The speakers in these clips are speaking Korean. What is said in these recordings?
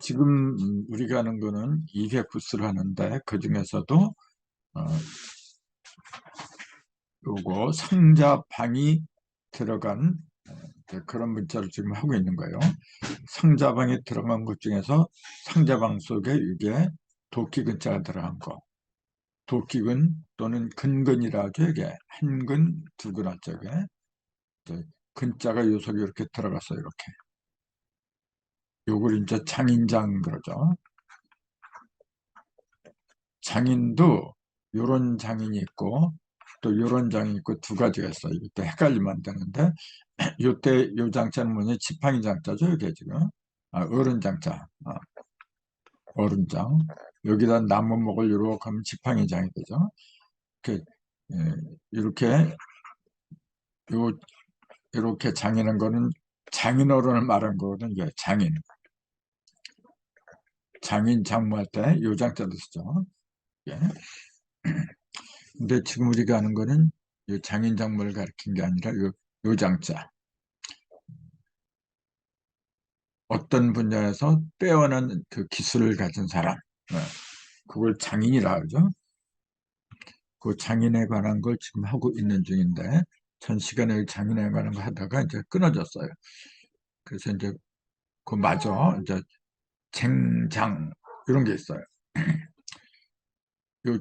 지금 우리가 하는 거는 200부스를 하는데 그 중에서도 요거 상자방이 들어간 그런 문자를 지금 하고 있는 거예요. 상자방에 들어간 것 중에서 상자방 속에 이게 도끼 근자가 들어간 거. 도끼근 또는 근근이라 하죠. 이게 한근, 두근 한쪽에 근자가 요 속에 이렇게 들어갔어요. 이렇게. 요걸 이제 장인장 그러죠. 장인도 요런 장인이 있고 또 요런 장인이 있고 두 가지가 있어요. 이때 헷갈리면 안 되는데 요때 요 장자는 뭐냐? 지팡이 장자죠. 이게 지금 어른 장자, 어른장. 여기다 나무 목을 이렇게 하면 지팡이 장이 되죠. 이렇게 이렇게 요 이렇게 장인한 거는 장인어른을 말한 거거든요. 이게 장인 장모할 때 요 장자도 쓰죠. 예. 근데 지금 우리가 하는 거는 요 장인 장모를 가리킨 게 아니라 요 장자. 어떤 분야에서 빼어난 그 기술을 가진 사람, 그걸 장인이라 하죠. 그 장인에 관한 걸 지금 하고 있는 중인데 전 시간에 장인에 관한 거 하다가 이제 끊어졌어요. 그래서 이제 그 마저 이제 쟁장 이런 게 있어요. 요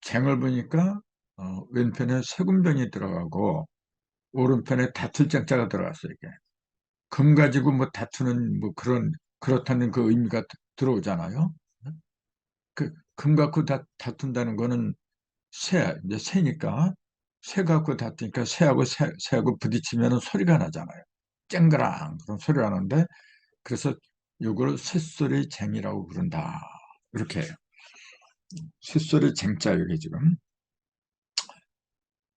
쟁을 보니까 왼편에 세군병이 들어가고 오른편에 다툴 쟁자가 들어갔어요. 이게 금 가지고 뭐 다투는 뭐 그렇다는 그 의미가 들어오잖아요. 그 금 갖고 다툰다는 거는 이제 새니까 새 갖고 다투니까 새하고 부딪히면 소리가 나잖아요. 쨍그랑 그런 소리가 나는데 그래서 이걸 쇳소리 쟁이라고 부른다. 이렇게 해요. 쇳소리 쟁자 이게 지금.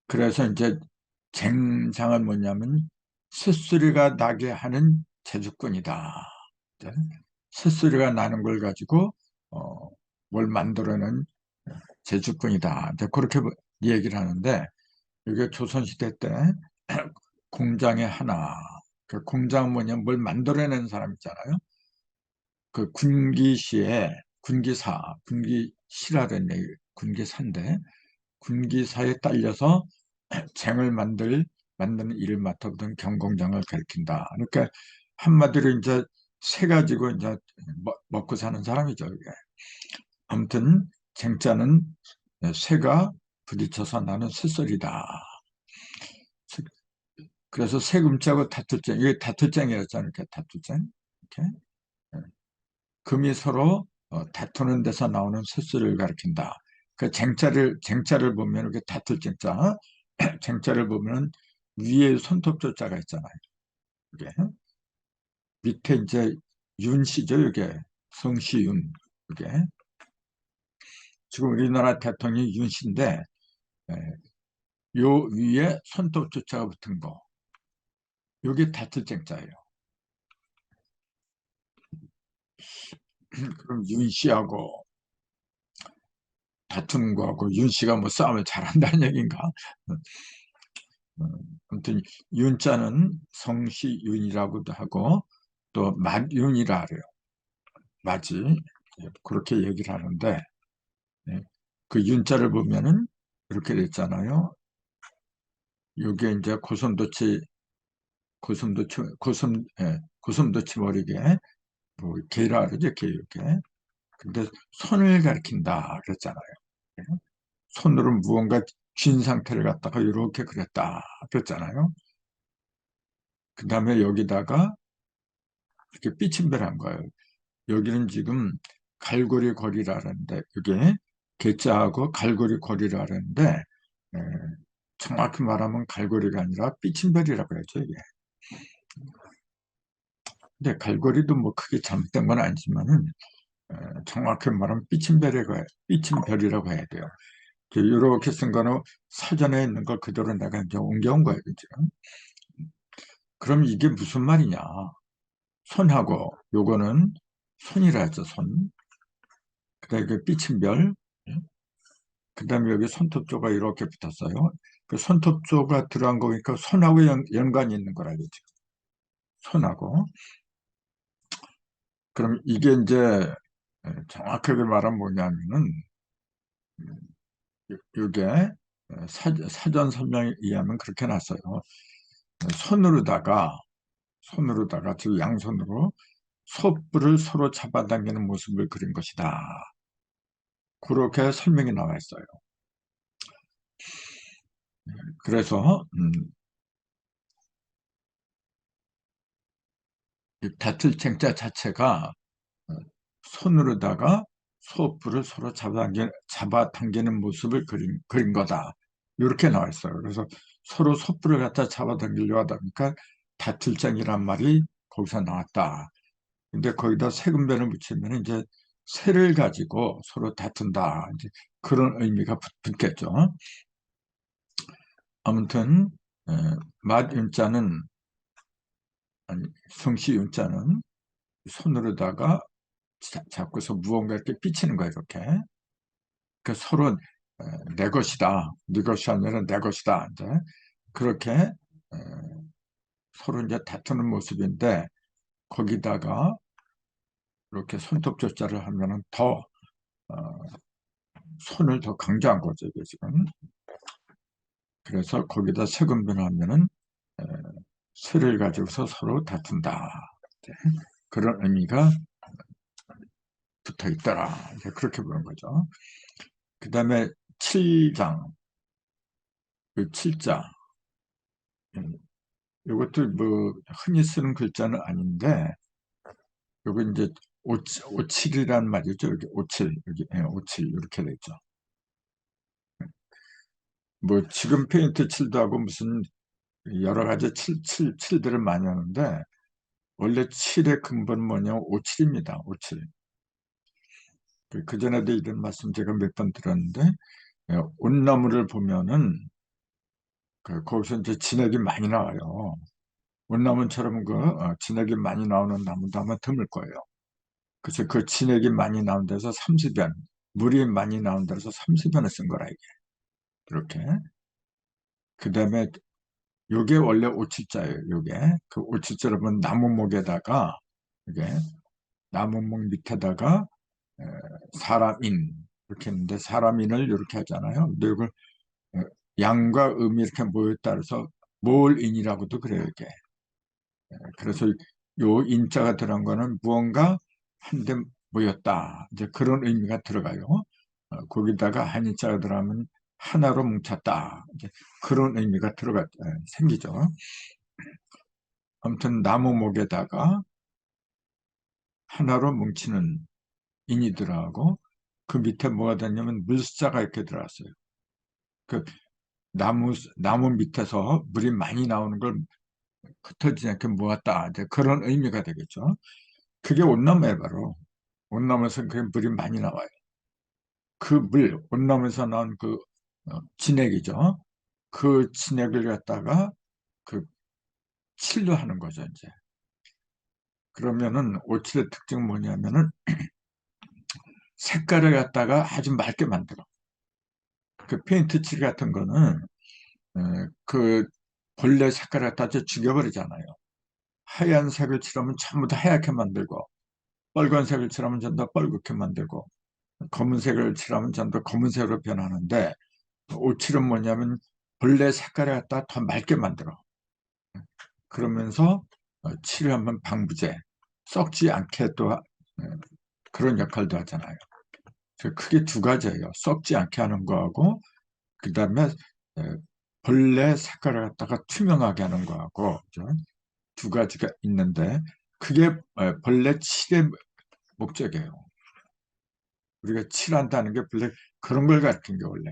그래서 이제 쟁장은 뭐냐면 쇳소리가 나게 하는 제주꾼이다. 쇳소리가 나는 걸 가지고 뭘 만들어낸 제주꾼이다. 이제 그렇게 얘기를 하는데 이게 조선시대 때 공장의 하나. 그 공장은 뭐냐면 뭘 만들어낸 사람 있잖아요. 그 군기시라는 얘기, 군기사인데 군기사에 딸려서 쟁을 만드는 일을 맡아보던 경공장을 가리킨다. 그러니까 한마디로 이제 새 가지고 이제 먹고 사는 사람이죠. 이게. 아무튼 쟁자는 새가 부딪혀서 나는 쇳소리다. 그래서 세금자고 다투쟁, 이게 다투쟁이었잖아요. 이렇게 다투쟁. 이렇게. 금이 서로 다투는 데서 나오는 쇳소리를 가리킨다. 그 쟁자를 보면 이렇게 다툴 쟁자, 쟁자를 보면 위에 손톱조자가 있잖아요. 이게 밑에 이제 윤씨죠. 이게 성시윤. 이게 지금 우리나라 대통령이 윤씨인데 요 위에 손톱조자가 붙은 거. 요게 다툴 쟁자예요. 그럼 윤씨하고 다투는 거하고 윤씨가 뭐 싸움을 잘한다는 얘기인가? 아무튼 윤자는 성시윤이라고도 하고 또 맞윤이라 그래요. 맞이 그렇게 얘기를 하는데 그 윤자를 보면은 이렇게 됐잖아요. 이게 이제 고슴도치 머리게 뭐 개라 그러죠. 개 이렇게. 근데 손을 가리킨다 그랬잖아요. 손으로 무언가 쥔 상태를 갖다가 이렇게 그렸다 그랬잖아요. 그 다음에 여기다가 이렇게 삐침배한 거예요. 여기는 지금 갈고리 거리라는데 이게 개자하고 갈고리 거리라는데 에, 정확히 말하면 갈고리가 아니라 삐침별이라고 해야죠 이게. 근데 갈고리도 뭐 크게 잘못된 건 아니지만은 정확히 말하면 삐침별이라고 해야 돼요. 이렇게 쓴 거는 사전에 있는 걸 그대로 내가 이제 옮겨온 거예요, 그죠? 그럼 이게 무슨 말이냐? 손하고 요거는 손이라 했죠, 손. 그다음에 그 삐침별. 그 다음에 여기 손톱조가 이렇게 붙었어요. 그 손톱조가 들어간 거니까 손하고 연관이 있는 거라, 그죠? 손하고. 그럼 이게 이제 정확하게 말하면 뭐냐면은 이게 사전 설명에 의하면 그렇게 났어요. 손으로다가 즉 양손으로 솥불을 서로 잡아당기는 모습을 그린 것이다. 그렇게 설명이 나와 있어요. 그래서 이 다툴 쟁자 자체가 손으로다가 솥불을 서로 잡아당기는 모습을 그린 거다. 이렇게 나와 있어요. 그래서 서로 솥불을 갖다 잡아당기려고 하다 보니까 다툴장이란 말이 거기서 나왔다. 근데 거기다 세금변을 붙이면 이제 새를 가지고 서로 다툰다. 이제 그런 의미가 붙겠죠. 아무튼 에, 맛윤자는 아니 성시윤자는 손으로다가 잡고서 무언가 이렇게 삐치는 거예요. 이렇게. 그 서로 내 것이다. 네 것이 아니라 내 것이다. 이제 그렇게 서로 이제 다투는 모습인데 거기다가 이렇게 손톱조자를 하면은 더 어, 손을 더 강조한 거죠. 이게 지금. 그래서 거기다 세금변을 하면은 에, 쇠를 가지고서 서로 다툰다. 이제 그런 의미가 붙어 있더라. 이제 그렇게 보는 거죠. 그 다음에 7장, 그 7자. 이것도 뭐 흔히 쓰는 글자는 아닌데 요거 이제 오칠이란 말이죠. 여기 오칠, 여기 오칠 이렇게 돼 있죠. 뭐 지금 페인트 칠도 하고 무슨 여러 가지 칠들을 많이 하는데 원래 칠의 근본 뭐냐면 오칠입니다. 오칠. 그 전에도 이런 말씀 제가 몇 번 들었는데 온나무를 보면은 거기서 이제 진액이 많이 나와요. 온나무처럼 진액이 많이 나오는 나무도 아마 드물 거예요. 그래서 그 진액이 많이 나온 데서 삼수변, 물이 많이 나온 데서 삼수변을 쓴 거라 이게. 그렇게. 그 다음에 요게 원래 오칠자예요. 요게 그 오칠자로 보면 나무목에다가 이게 나무목 밑에다가 에, 사람인 이렇게 했는데 사람인을 이렇게 하잖아요. 근데 이걸 에, 양과 음이 이렇게 모였다 그래서 몰인이라고도 그래요. 이게. 그래서 요 인자가 들어간 거는 무언가 한데 모였다. 이제 그런 의미가 들어가요. 거기다가 한인자가 들어가면 하나로 뭉쳤다. 이제 그런 의미가 생기죠. 아무튼 나무목에다가 하나로 뭉치는 인이 들어가고 그 밑에 뭐가 되냐면 물자가 이렇게 들어갔어요. 그 나무 밑에서 물이 많이 나오는 걸 흩어지지 않게 모았다. 이제 그런 의미가 되겠죠. 그게 온나무예요, 바로. 온나무에서 그 물이 많이 나와요. 그 온나무에서 나온 진액이죠. 그 진액을 갖다가 그 칠로 하는 거죠, 이제. 그러면은 오칠의 특징은 뭐냐면은 색깔을 갖다가 아주 맑게 만들어. 그 페인트 칠 같은 거는 그 본래 색깔을 갖다 죽여버리잖아요. 하얀색을 칠하면 전부 다 하얗게 만들고 빨간색을 칠하면 전부 다 빨갛게 만들고 검은색을 칠하면 전부 다 검은색으로 변하는데 오칠은 뭐냐면 본래 색깔을 갖다 더 맑게 만들어. 그러면서 칠하면 방부제, 썩지 않게 또 그런 역할도 하잖아요. 크게 두 가지예요. 썩지 않게 하는 거하고 그 다음에 본래 색깔을 갖다가 투명하게 하는 거하고 그죠? 두 가지가 있는데 그게 본래 칠의 목적이에요. 우리가 칠한다는 게 본래 그런 걸 가르친 게 원래.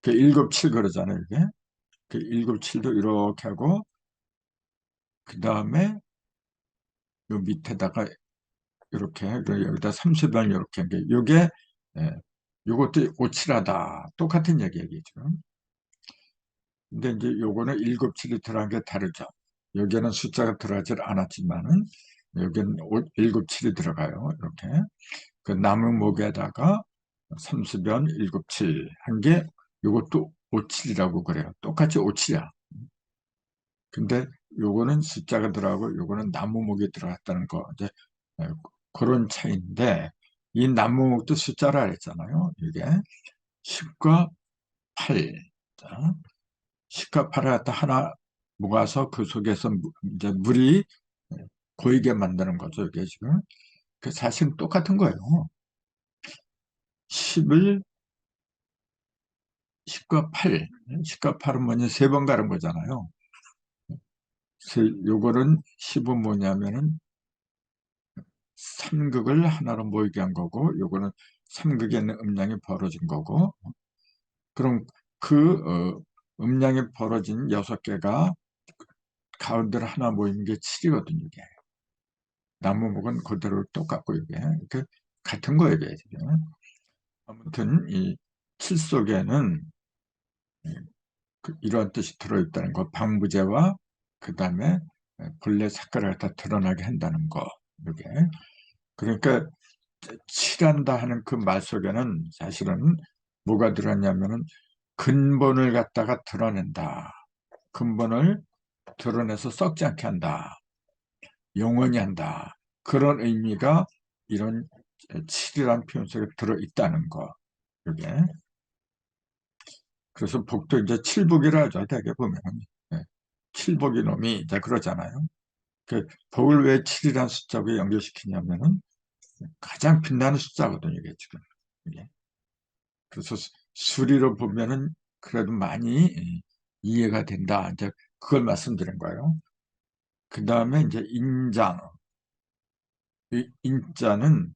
그 일곱 칠 그러잖아요. 이게. 그 일곱 칠도 이렇게 하고 그 다음에 요 밑에다가 이렇게 여기다 삼수변 이렇게 한 게 요게 요것도 오칠하다. 똑같은 얘기죠. 근데 이제 요거는 일곱 칠이 들어간 게 다르죠. 여기에는 숫자가 들어가질 않았지만은 여기는 일곱 칠이 들어가요. 이렇게 그 나무목에다가 삼수변 일곱 칠 한 게 요것도 오칠이라고 그래요. 똑같이 오칠이야. 근데 요거는 숫자가 들어가고 요거는 나무목이 들어갔다는 거 이제 그런 차이인데, 이 남무목도 숫자라 그랬잖아요. 이게 10과 8. 자, 10과 8을 갖다 하나 모아서 그 속에서 이제 물이 고이게 만드는 거죠. 이게 지금. 그 사실 똑같은 거예요. 10을 10과 8. 10과 8은 뭐냐? 세 번 가는 거잖아요. 요거는 10은 뭐냐면은 3극을 하나로 모이게 한 거고, 요거는 3극에 있는 음량이 벌어진 거고, 그럼 그 음량이 벌어진 6개가 가운데로 하나 모이는 게 7이거든요, 이게. 나무목은 그대로 똑같고, 이게. 그 같은 거예요, 이게. 아무튼, 이 칠 속에는 이러한 뜻이 들어있다는 거, 방부제와 그 다음에 본래 색깔을 갖다 드러나게 한다는 거, 이게. 그러니까, 칠한다 하는 그 말 속에는 사실은 뭐가 들었냐면은 근본을 갖다가 드러낸다. 근본을 드러내서 썩지 않게 한다. 영원히 한다. 그런 의미가 이런 칠이라는 표현 속에 들어있다는 거. 이게. 그래서 복도 이제 칠복이라 하죠. 대개 보면. 예. 칠복이 놈이 이제 그러잖아요. 그 복을 왜 칠이라는 숫자하고 연결시키냐면은 가장 빛나는 숫자거든요. 이게 지금. 이게. 그래서 수리로 보면은 그래도 많이 이해가 된다. 이제 그걸 말씀드린 거예요. 그 다음에 이제 인장. 이 인자는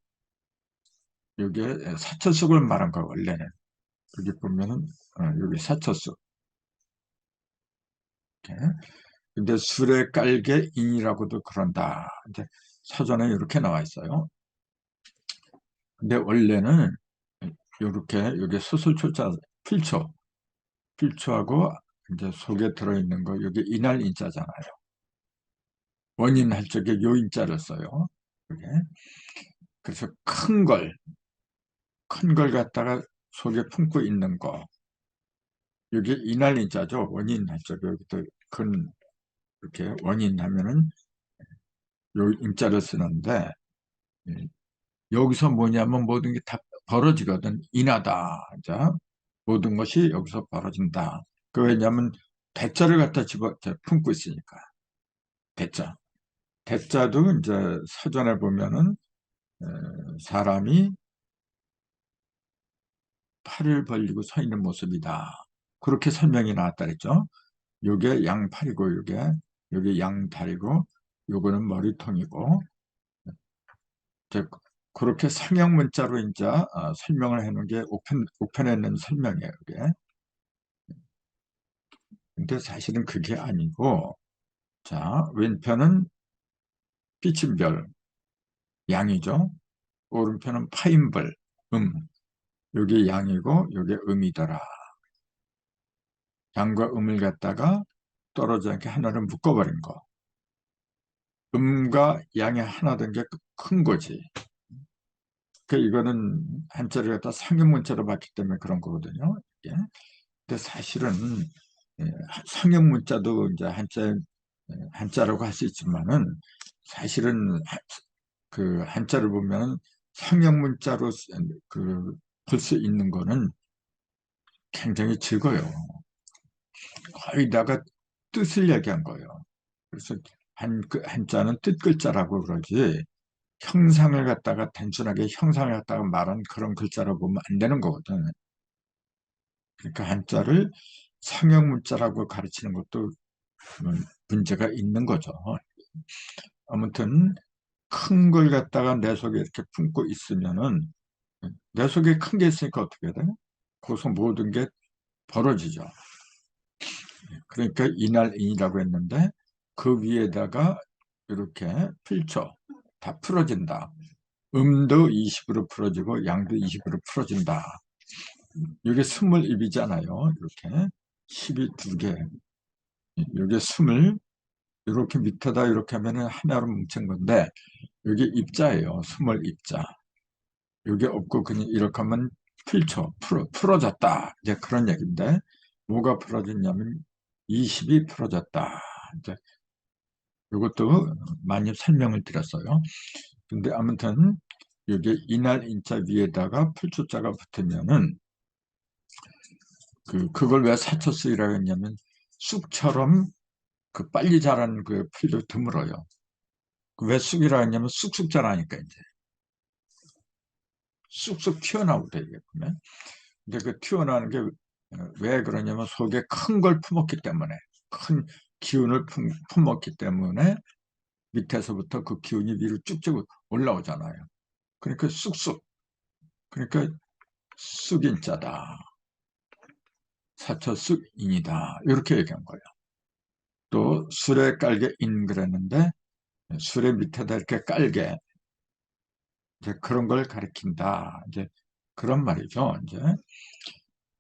이게 사철속을 말한 거예요, 원래는. 여기 보면은, 여기 사철속. 이렇게. 근데 술에 깔게 인이라고도 그런다. 이제 서전에 이렇게 나와 있어요. 근데 원래는 이렇게, 여기 수술초자, 필초. 필초하고 이제 속에 들어있는 거, 여기 인할 인자잖아요. 원인 할 적에 요인자를 써요. 그게. 그래서 큰 걸 갖다가 속에 품고 있는 거. 여기 인할 인자죠. 원인 할 적에 여기도 근, 이렇게 원인 하면은 요 인자를 쓰는데, 예, 여기서 뭐냐면 모든 게 다 벌어지거든. 인하다. 자, 모든 것이 여기서 벌어진다. 그 왜냐면 대자를 갖다 품고 있으니까. 대자. 대자도 이제 사전에 보면은 사람이 팔을 벌리고 서 있는 모습이다. 그렇게 설명이 나왔다 그랬죠. 요게 양팔이고 요게 양다리고 요거는 머리통이고 이제 그렇게 상형 문자로 이제 설명을 해놓은 게 우편에 있는 설명이에요. 이게. 근데 사실은 그게 아니고 자 왼편은 삐침별 양이죠. 오른편은 파인벌 요게 양이고 요게 음이더라. 양과 음을 갖다가 떨어지지 않게 하나를 묶어버린 거. 음과 양이 하나 된 게 큰 거지. 그 이거는 한자를 갖다 상형문자로 봤기 때문에 그런 거거든요. 예. 근데 사실은 예, 상형문자도 이제 한자라고 할 수 있지만은 사실은 그 한자를 보면 상형문자로 볼 수 있는 거는 굉장히 적어요. 거의다가 뜻을 얘기한 거예요. 그래서 한자는 뜻 글자라고 그러지 형상을 갖다가 단순하게 형상을 갖다가 말한 그런 글자로 보면 안 되는 거거든. 그러니까 한자를 상형문자라고 가르치는 것도 문제가 있는 거죠. 아무튼 큰 걸 갖다가 내 속에 이렇게 품고 있으면은 내 속에 큰 게 있으니까 어떻게 돼? 거기서 모든 게 벌어지죠. 그러니까 이날인이라고 했는데 그 위에다가 이렇게 필초 다 풀어진다. 음도 20으로 풀어지고 양도 20으로 풀어진다. 이게 20입이잖아요. 이렇게 10이 2개. 이게 20 이렇게 밑에다 이렇게 하면은 하나로 뭉친 건데 이게 입자예요. 20입자. 이게 없고 그냥 이렇게 하면 풀어졌다. 이제 그런 얘기인데 뭐가 풀어졌냐면 20이 풀어졌다. 이제 이것도 많이 설명을 드렸어요. 근데 아무튼 이게 이날 인자 위에다가 풀초자가 붙으면은 그걸 왜 사초쑥이라고 했냐면 쑥처럼 그 빨리 자라는 그 풀도 드물어요. 왜 쑥이라고 했냐면 쑥쑥 자라니까 이제 쑥쑥 튀어나오대 이게 보면. 근데 그 튀어나오는 게 왜 그러냐면 속에 큰 걸 품었기 때문에 큰 기운을 품었기 때문에 밑에서부터 그 기운이 위로 쭉쭉 올라오잖아요. 그러니까 쑥쑥 그러니까 쑥인자다. 사초쑥인이다. 이렇게 얘기한 거예요. 또 술에 깔게 인 그랬는데 술의 밑에다 이렇게 깔게 이제 그런 걸 가리킨다. 이제 그런 말이죠. 이제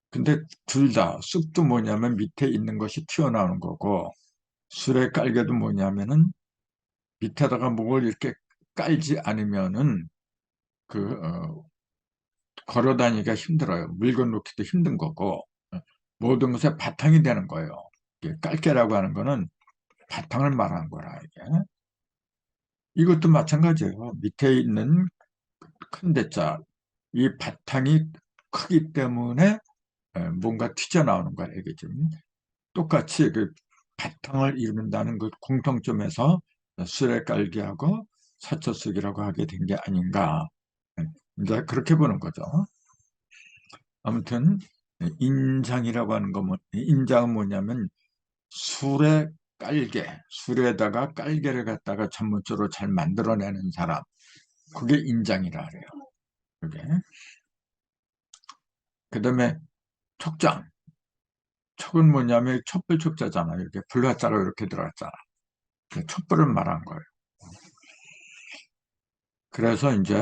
근데 둘 다 쑥도 뭐냐면 밑에 있는 것이 튀어나오는 거고 술에 깔개도 뭐냐면은 밑에다가 뭘 이렇게 깔지 않으면은 그 걸어 다니기가 힘들어요. 물건 놓기도 힘든 거고 모든 것의 바탕이 되는 거예요. 이게 깔개라고 하는 거는 바탕을 말하는 거라 이게. 이것도 마찬가지예요. 밑에 있는 큰 대자 이 바탕이 크기 때문에 뭔가 튀어나오는 거야 이게 지금. 똑같이 그 바탕을 이룬다는 그 공통점에서 수레깔기하고 사초쓰기라고 하게 된 게 아닌가. 이제 그렇게 보는 거죠. 아무튼 인장이라고 하는 거 인장은 뭐냐면 술에 깔개, 술에다가 깔개를 갖다가 전문적으로 잘 만들어내는 사람, 그게 인장이라 그래요. 그게. 그다음에 촉장, 촉은 뭐냐면 촛불 촉자잖아요. 이렇게 불화자가 이렇게 들어갔잖아. 촛불을 말한 거예요. 그래서 이제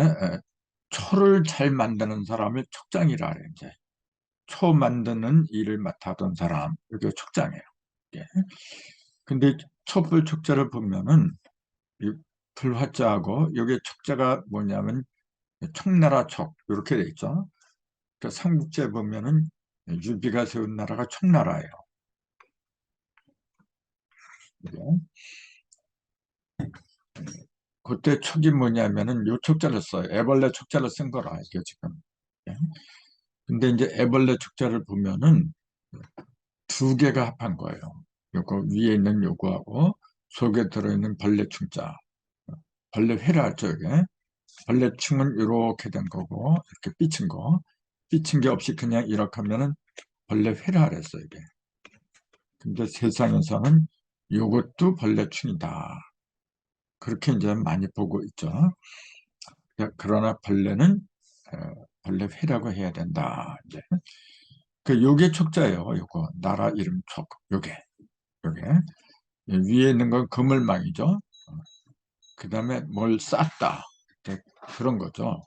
초를 잘 만드는 사람을 촉장이라 그래요. 이제 초 만드는 일을 맡아던 사람, 이게 촉장이에요. 예. 근데 촛불 촉자를 보면은 이 불화자하고 여기 촉자가 뭐냐면 청나라 촉 이렇게 돼 있죠. 그 삼국지에 보면은 유비가 세운 나라가 청나라예요. 예. 그때 촉이 뭐냐면은 요 촉자를 써요. 애벌레 촉자를 쓴 거라 이게 지금. 예. 근데 이제 애벌레 촉자를 보면은 두 개가 합한 거예요. 요거 위에 있는 요거하고 속에 들어있는 벌레충자. 벌레 회라 할죠 이게. 벌레충은 이렇게 된 거고 이렇게 삐친 거. 삐친 게 없이 그냥 이렇게 하면은 벌레 회라 그랬어 이게. 근데 세상에서는 요것도 벌레충이다. 그렇게 이제 많이 보고 있죠. 그러나 벌레는 벌레 회라고 해야 된다. 이제 요게 촉자예요. 요거 나라 이름 촉. 요게 위에 있는 건 그물망이죠. 그 다음에 뭘 쌌다. 그런 거죠.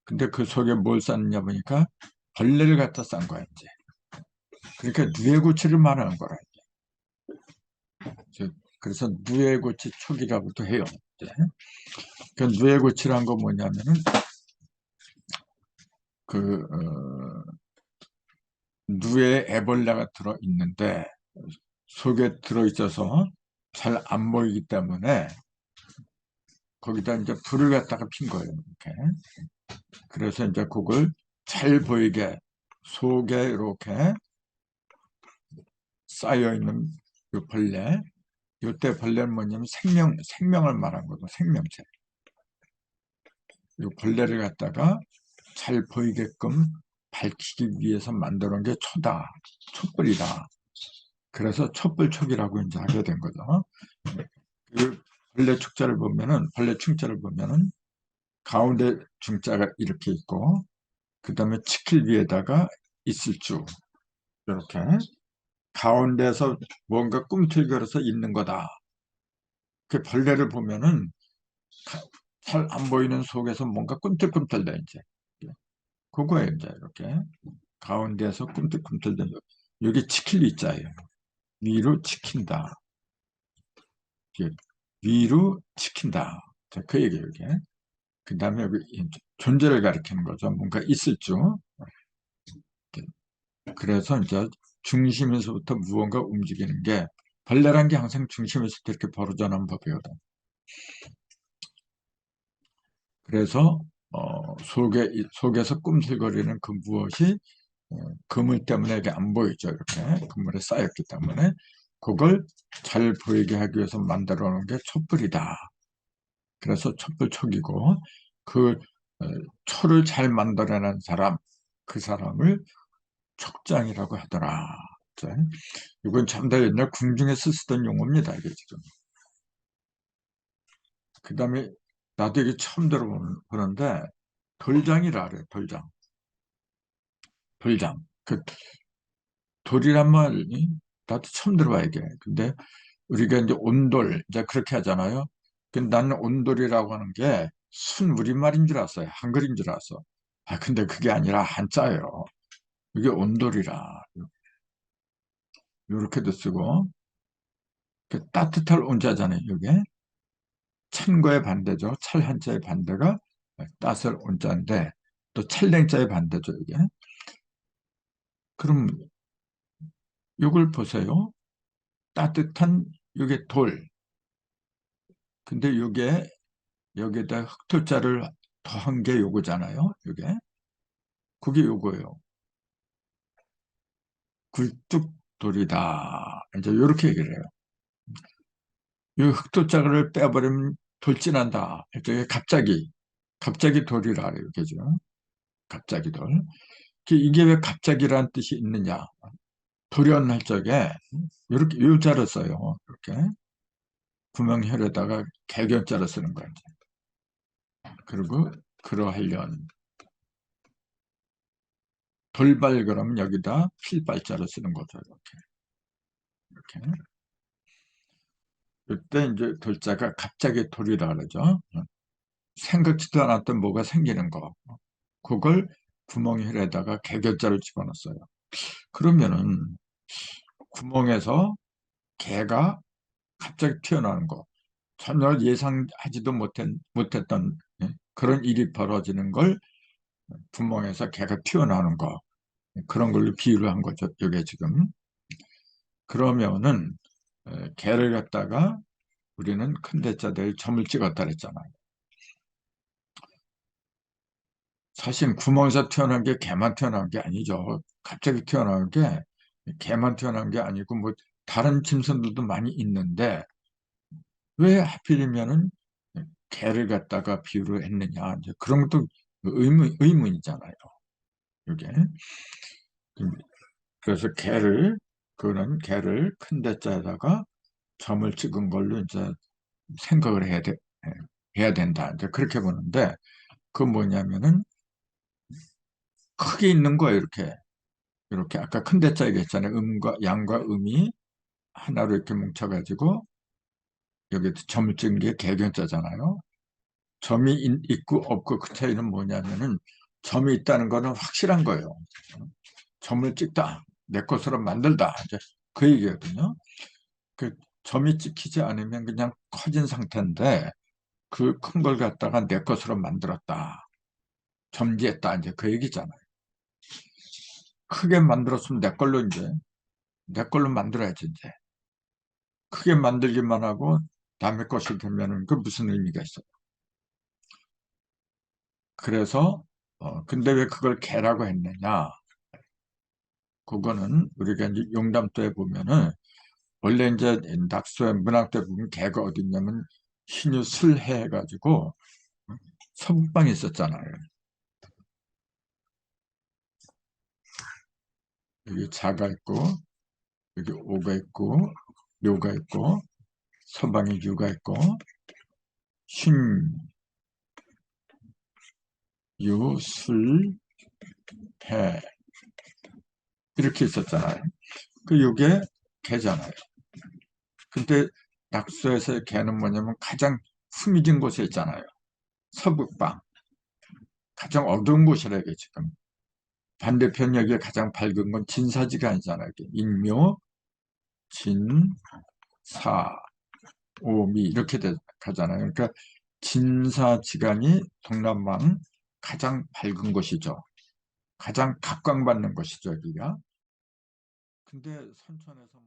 근데 그 속에 뭘 쌌냐 보니까 벌레를 갖다 싼 거야, 이제. 그러니까 누에고치를 말하는 거라, 이제. 그래서 누에고치 촉이라고도 해요. 이제. 그 누에고치란 거 뭐냐면은 그 누에 애벌레가 들어 있는데 속에 들어 있어서 잘 안 보이기 때문에 거기다 이제 불을 갖다가 핀 거예요. 이렇게. 그래서 이제 그걸 잘 보이게 속에 이렇게 쌓여 있는 그 벌레. 이때 벌레는 뭐냐면 생명을 말한 거죠. 생명체. 이 벌레를 갖다가 잘 보이게끔 밝히기 위해서 만들어 놓은 게 초다. 촛불이다. 그래서 촛불촉이라고 이제 하게 된 거죠. 그 벌레 축자를 보면은, 벌레 충자를 보면은 가운데 중자가 이렇게 있고, 그 다음에 치킬 위에다가 있을 줄. 이렇게. 가운데서 뭔가 꿈틀거려서 있는 거다. 그 벌레를 보면은 잘 안 보이는 속에서 뭔가 꿈틀꿈틀대 이제. 그거에 이제 이렇게 가운데에서 꿈틀꿈틀대. 여기 치킬 위자예요. 위로 치킨다. 위로 치킨다. 자, 그 얘기예요, 이게. 그 다음에 여기 존재를 가리키는 거죠. 뭔가 있을 줄. 그래서 이제 중심에서부터 무언가 움직이는 게 벌레란 게 항상 중심에서부터 이렇게 벌어져 나온 법이거든. 그래서 속에서 꿈틀거리는 그 무엇이 그물 때문에 이게 안 보이죠. 이렇게 그물에 쌓였기 때문에 그걸 잘 보이게 하기 위해서 만들어 놓은 게 촛불이다. 그래서 촛불촉이고 그 어, 초를 잘 만들어낸 사람, 그 사람을 촉장이라고 하더라. 자, 이건 참 더 옛날 궁중에서 쓰던 용어입니다. 이게 지금. 그 다음에 나도 이게 처음 들어보는데 돌장이라 그래. 돌장. 돌장. 그 돌이란 말이 나도 처음 들어봐 이게. 근데 우리가 이제 온돌 이제 그렇게 하잖아요. 근데 나는 온돌이라고 하는 게 순 우리말인 줄 알았어요. 한글인 줄 알았어. 아 근데 그게 아니라 한자예요. 이게 온돌이라 이렇게도 쓰고 그 따뜻할 온자잖아요. 이게 찬거의 반대죠. 찰 한자의 반대가 따스할 온자인데 또 찰냉자의 반대죠. 이게 그럼 이걸 보세요. 따뜻한 이게 돌. 근데 이게 여기에다 흑토자를 더한 게 요거잖아요. 이게 그게 요거예요. 굴뚝돌이다. 이제 이렇게 얘기를 해요. 이 흑토자를 빼버리면 돌진한다. 이게 갑자기 돌이라 그래요. 그죠? 갑자기 돌. 이게 왜 갑자기라는 뜻이 있느냐? 돌연할 적에 이렇게 요자를 써요. 이렇게 구명혈에다가 개견자를 쓰는 거예요. 그리고 그러하련 돌발 그러면 여기다 필발자를 쓰는 거죠. 이렇게. 이때 이제 돌자가 갑자기 돌이라 그러죠. 생각지도 않았던 뭐가 생기는 거. 그걸 구멍혈에다가 개견자를 집어넣었어요. 그러면은 구멍에서 개가 갑자기 튀어나오는 거. 전혀 예상하지도 못했던 그런 일이 벌어지는 걸 구멍에서 개가 튀어나오는 거. 그런 걸로 비유를 한 거죠. 이게 지금. 그러면은 개를 갖다가 우리는 큰 대자들 점을 찍었다 그랬잖아요. 사실 구멍에서 태어난 게 개만 태어난 게 아니죠. 갑자기 태어난 게 개만 태어난 게 아니고 뭐 다른 짐승들도 많이 있는데 왜 하필이면은 개를 갖다가 비유를 했느냐. 이제 그런 것도 의문이잖아요. 이게. 그래서 그런 개를 큰 대자에다가 점을 찍은 걸로 이제 생각을 해야 된다. 이제 그렇게 보는데, 그 뭐냐면은 크게 있는 거예요, 이렇게. 이렇게 아까 큰 대자 얘기했잖아요. 음과 양과 음이 하나로 이렇게 뭉쳐가지고 여기 점을 찍은 게 개견자잖아요. 점이 있고 없고 그 차이는 뭐냐면은 점이 있다는 거는 확실한 거예요. 점을 찍다, 내 것으로 만들다. 이제 그 얘기거든요. 그 점이 찍히지 않으면 그냥 커진 상태인데 그 큰 걸 갖다가 내 것으로 만들었다. 점지했다. 이제 그 얘기잖아요. 크게 만들었으면 내 걸로 만들어야지 이제. 크게 만들기만 하고 남의 것이 되면은 그 무슨 의미가 있어요. 그래서 근데 왜 그걸 개라고 했느냐? 그거는 우리가 이제 용담도에 보면은 원래 이제 낙서의 문학도에 보면 개가 어디 있냐면 신유 술해 해가지고 서북방에 있었잖아요. 여기 자가 있고 여기 오가 있고 묘가 있고 서방에 유가 있고 신, 유, 술, 해 이렇게 있었잖아요. 그 요게 개잖아요. 근데 낙서에서의 개는 뭐냐면 가장 후미진 곳에 있잖아요. 서북방. 가장 어두운 곳이라 이게 지금. 반대편 여기에 가장 밝은 건 진사지가 아니잖아요. 인묘, 진, 사, 오미 이렇게 가잖아요. 그러니까 진사지간이 동남방 가장 밝은 곳이죠. 가장 각광받는 곳이죠, 여기가. 근데 선천에서